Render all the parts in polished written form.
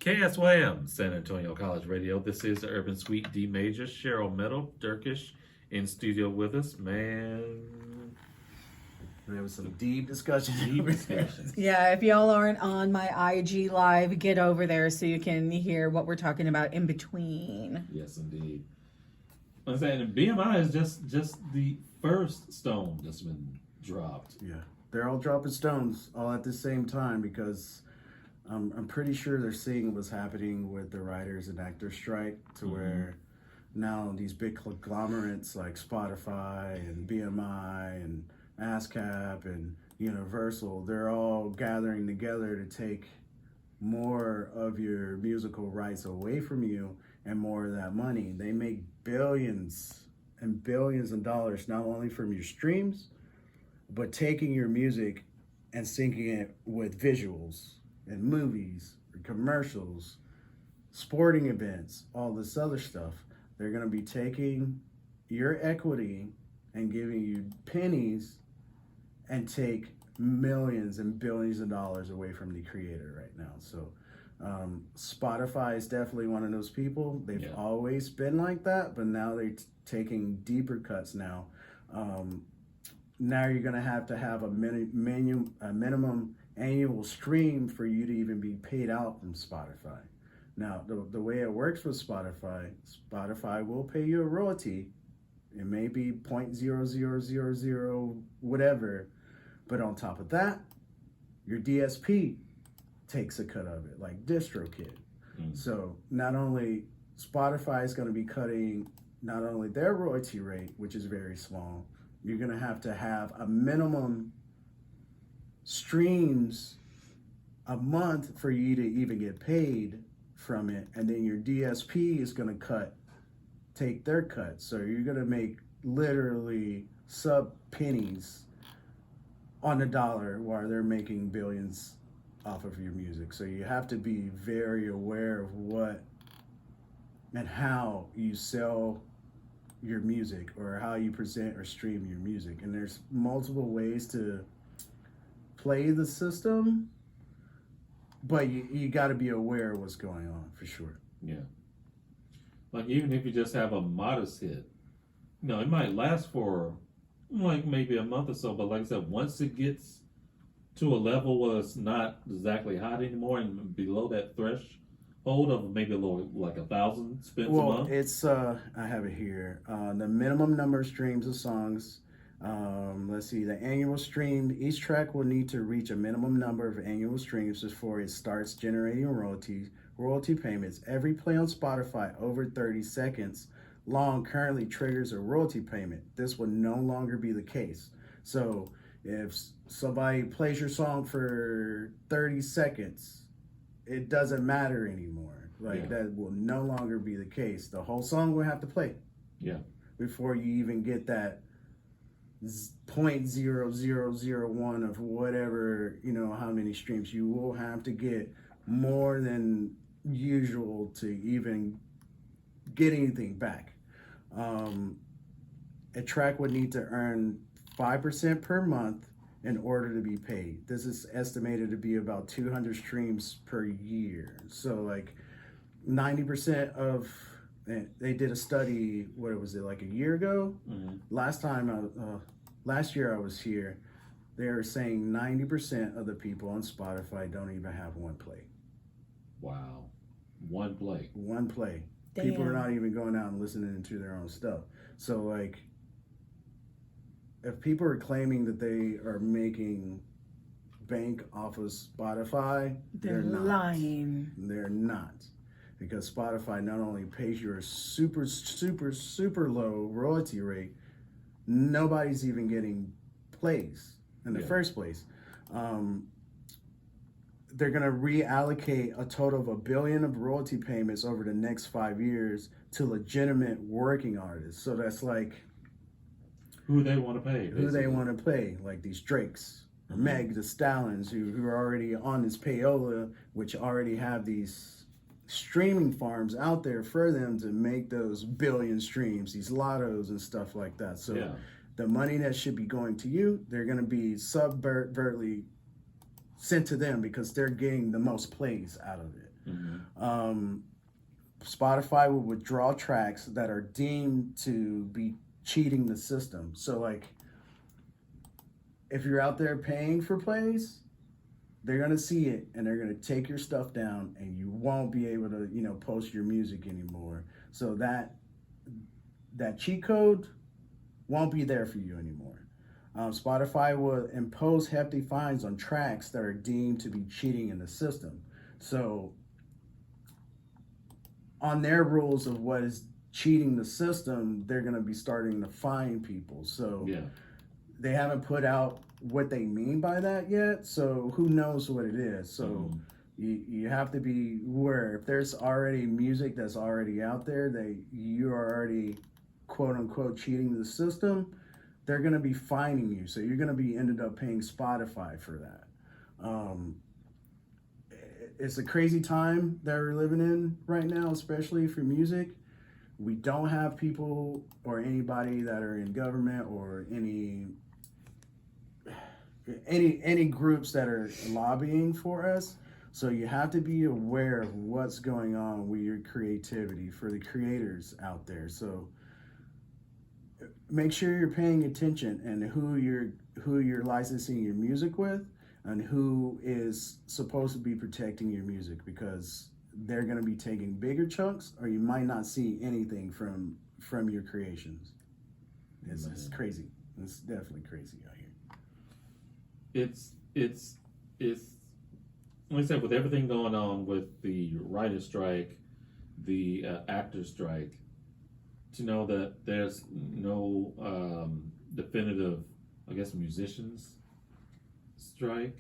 KSYM, San Antonio College Radio. This is the Urban Suite D Major. Cheryl Meadow, Dirkish, in studio with us. Man, There was some deep discussion. deep discussion. Yeah, if y'all aren't on my IG live, get over there so you can hear what we're talking about in between. Yes, indeed. I'm saying BMI is just the first stone that's been dropped. Yeah, they're all dropping stones all at the same time because I'm pretty sure they're seeing what's happening with the writers and actors strike to where now these big conglomerates like Spotify and BMI and ASCAP and Universal, they're all gathering together to take more of your musical rights away from you and more of that money. They make billions and billions of dollars not only from your streams, but taking your music and syncing it with visuals and movies, commercials, sporting events, all this other stuff. They're going to be taking your equity and giving you pennies and take millions and billions of dollars away from the creator right now. So Spotify is definitely one of those people. They've always been like that, but now they're taking deeper cuts now. Now you're going to have a minimum annual stream for you to even be paid out from Spotify. Now, the way it works with Spotify will pay you a royalty. It may be 0.0000 whatever, but on top of that, your DSP takes a cut of it, like DistroKid. So not only Spotify is going to be cutting not only their royalty rate, which is very small, you're going to have a minimum streams a month for you to even get paid from it, and then your DSP is going to take their cut. So you're going to make literally sub pennies on the dollar while they're making billions off of your music. So you have to be very aware of what and how you sell your music or how you present or stream your music. And there's multiple ways to play the system, but you got to be aware of what's going on for sure. Yeah. Like even if you just have a modest hit, it might last for like maybe a month or so, but like I said, once it gets to a level where it's not exactly hot anymore and below that threshold of maybe a little like 1,000 spins a month. It's I have it here. The minimum number of streams of songs. Let's see, the annual stream, each track will need to reach a minimum number of annual streams before it starts generating royalty payments. Every play on Spotify over 30 seconds long currently triggers a royalty payment. This will no longer be the case. So if somebody plays your song for 30 seconds, it doesn't matter anymore. That will no longer be the case. The whole song will have to play before you even get that 0.0001 of whatever, how many streams. You will have to get more than usual to even get anything back. A track would need to earn 5% per month in order to be paid. This is estimated to be about 200 streams per year. So like 90% of, they did a study, what was it, like a year ago? Last year I was here, they were saying 90% of the people on Spotify don't even have one play. Wow. One play. One play. Damn. People are not even going out and listening to their own stuff. So like, if people are claiming that they are making bank off of Spotify, They're lying. They're not. Because Spotify not only pays you a super, super, super low royalty rate, nobody's even getting plays in the first place. They're going to reallocate a total of $1 billion of royalty payments over the next 5 years to legitimate working artists. So that's like who they want to pay. Who they want to pay, like these Drakes, or Meg the Stallions, who are already on this payola, which already have these streaming farms out there for them to make those billion streams, these lottos and stuff like that. So the money that should be going to you, they're going to be subvertly sent to them because they're getting the most plays out of it. Spotify will withdraw tracks that are deemed to be cheating the system. So like, if you're out there paying for plays, they're gonna see it and they're gonna take your stuff down, and you won't be able to, post your music anymore. So that cheat code won't be there for you anymore. Spotify will impose hefty fines on tracks that are deemed to be cheating in the system. So on their rules of what is cheating the system, they're going to be starting to fine people. So Yeah. they haven't put out what they mean by that yet. So who knows what it is. So you have to be aware. If there's already music that's already out there that you are already quote unquote cheating the system, they're going to be fining you. So you're going to be ended up paying Spotify for that. It's a crazy time that we're living in right now, especially for music. We don't have people or anybody that are in government or any groups that are lobbying for us. So you have to be aware of what's going on with your creativity for the creators out there. So make sure you're paying attention and who you're licensing your music with and who is supposed to be protecting your music, because they're going to be taking bigger chunks, or you might not see anything from your creations. It's crazy. It's definitely crazy out here. It's like I said, with everything going on with the writer's strike, the actor's strike, to know that there's no definitive, I guess, musicians strike.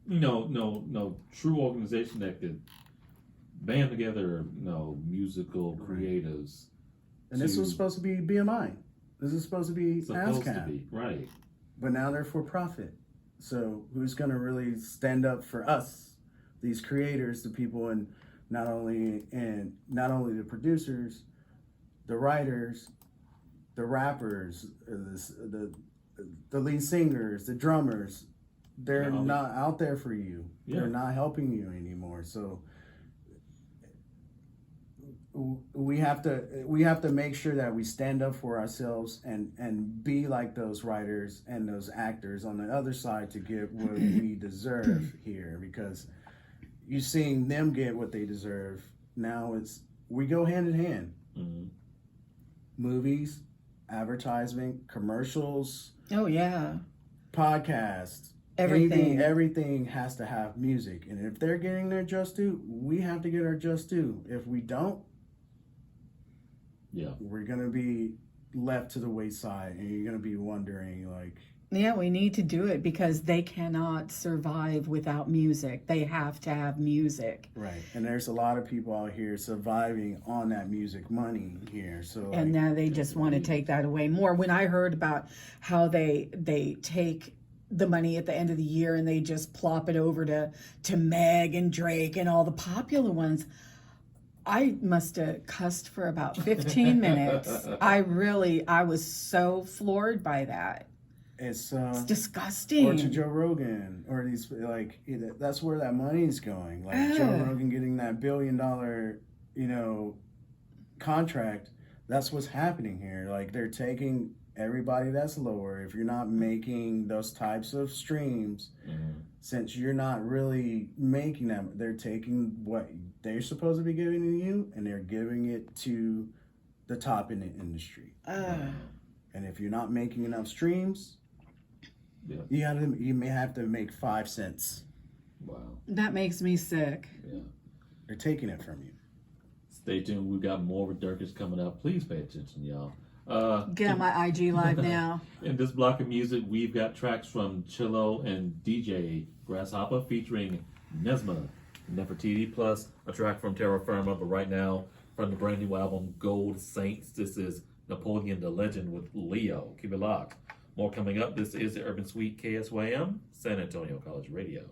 No true organization that could band together, musical creatives. And this was supposed to be BMI. This is supposed to be supposed ASCAP. to be, right. But now they're for profit. So who's going to really stand up for us, these creators, the people, and not only the producers, the writers, the rappers, the lead singers, the drummers. They're not out there for you. Yeah. They're not helping you anymore. So we have to make sure that we stand up for ourselves and be like those writers and those actors on the other side to get what we deserve here, because you're seeing them get what they deserve. Now we go hand in hand. Mm-hmm. Movies, advertisement, commercials. Oh yeah. Podcasts. Everything has to have music. And if they're getting their just due, we have to get our just due. If we don't, we're going to be left to the wayside, and you're going to be wondering, like... Yeah, we need to do it because they cannot survive without music. They have to have music. Right. And there's a lot of people out here surviving on that music money here. So and now they just want to take that away more. When I heard about how they take the money at the end of the year and they just plop it over to Meg and Drake and all the popular ones, I must have cussed for about 15 minutes. I was so floored by that. It's disgusting. Or to Joe Rogan, or these, like, that's where that money's going. Like Joe Rogan getting that $1 billion, contract. That's what's happening here. Like, they're taking everybody that's lower. If you're not making those types of streams, since you're not really making them, they're taking what they're supposed to be giving to you, and they're giving it to the top in the industry. And if you're not making enough streams, you may have to make 5 cents. Wow. That makes me sick. Yeah. They're taking it from you. Stay tuned. We've got more with Dirkish coming up. Please pay attention, y'all. Get on my IG Live now. In this block of music, we've got tracks from Chillo and DJ Grasshopper featuring Nesma, Nefertiti, plus a track from Terra Firma. But right now, from the brand new album Gold Saints, this is Napoleon the Legend with Leo. Keep it locked. More coming up. This is the Urban Suite KSYM, San Antonio College Radio.